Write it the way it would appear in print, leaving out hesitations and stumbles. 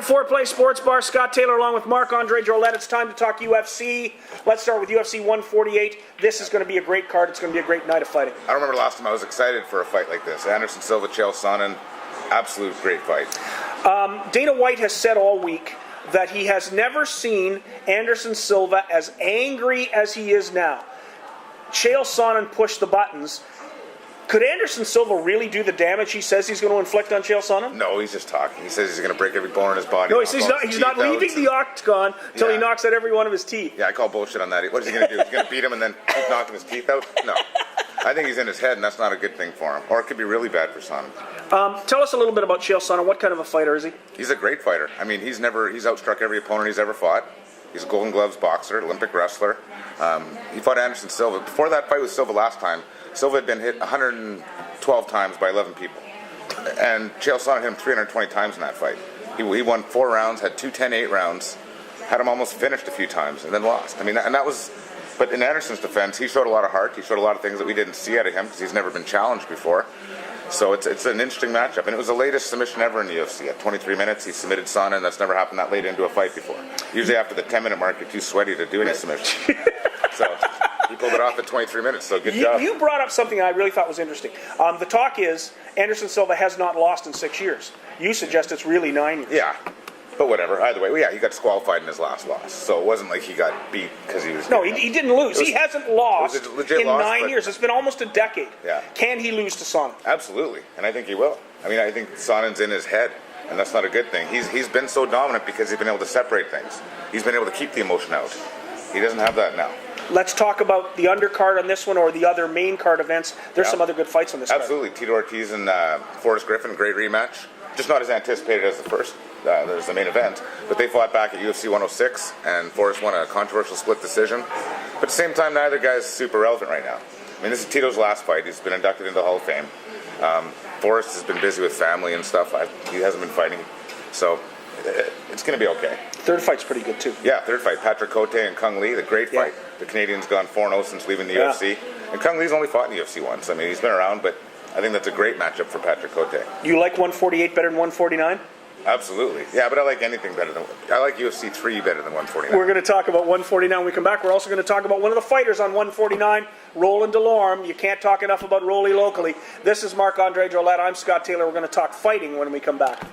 at Four Play Sports Bar. Scott Taylor along with Marc-Andre Drolet. It's time to talk UFC. Let's start with UFC 148. This is going to be a great card. It's going to be a great night of fighting. I remember last time I was excited for a fight like this. Anderson Silva, Chael Sonnen, absolute great fight. Dana White has said all week that he has never seen Anderson Silva as angry as he is now. Chael Sonnen pushed the buttons. Could Anderson Silva really do the damage he says he's going to inflict on Chael Sonnen? No, he's just talking. He says he's going to break every bone in his body. No, he's not leaving the octagon until he knocks out every one of his teeth. Yeah, I call bullshit on that. What is he going to do? He's going to beat him and then keep knocking his teeth out? No. I think he's in his head, and that's not a good thing for him. Or it could be really bad for Sonnen. Tell us a little bit about Chael Sonnen. What kind of a fighter is he? He's a great fighter. I mean, he's outstruck every opponent he's ever fought. He's a Golden Gloves boxer, Olympic wrestler. He fought Anderson Silva. Before that fight with Silva last time, Silva had been hit 112 times by 11 people. And Chael Sonnen hit him 320 times in that fight. He won 4 rounds, had 2 10-8 rounds, had him almost finished a few times, and then lost. I mean, and that was... But in Anderson's defense, he showed a lot of heart. He showed a lot of things that we didn't see out of him because he's never been challenged before. So it's an interesting matchup. And it was the latest submission ever in the UFC. At 23 minutes, he submitted Sonnen, and that's never happened that late into a fight before. Usually after the 10-minute mark, you're too sweaty to do any submission. So he pulled it off at 23 minutes, so good job. You brought up something I really thought was interesting. The talk is Anderson Silva has not lost in 6 years. You suggest it's really 9 years. Yeah. But whatever. Either way, well, yeah, he got disqualified in his last loss, so it wasn't like he got beat because he was. No, he didn't lose. He hasn't lost in loss, 9 years. It's been almost a decade. Yeah. Can he lose to Sonnen? Absolutely, and I think he will. I mean, I think Sonnen's in his head, and that's not a good thing. He's been so dominant because he's been able to separate things. He's been able to keep the emotion out. He doesn't have that now. Let's talk about the undercard on this one or the other main card events. There's some other good fights on this Absolutely. card. Tito Ortiz and Forrest Griffin, great rematch. Just not as anticipated as the first. There's the main event, but they fought back at UFC 106, and Forrest won a controversial split decision. But at the same time, neither guy's super relevant right now. I mean, this is Tito's last fight. He's been inducted into the Hall of Fame. Forrest has been busy with family and stuff. He hasn't been fighting, so it's going to be okay. Third fight's pretty good too. Yeah, third fight, Patrick Cote and Kung Lee, the great fight. The Canadian's gone 4-0 since leaving the UFC, and Kung Lee's only fought in the UFC once. I mean, he's been around, but I think that's a great matchup for Patrick Cote. You like 148 better than 149? Absolutely. Yeah, but I like anything better than... I like UFC 3 better than 149. We're going to talk about 149 when we come back. We're also going to talk about one of the fighters on 149, Roland Delorme. You can't talk enough about Rolly locally. This is Marc-Andre Drolet. I'm Scott Taylor. We're going to talk fighting when we come back.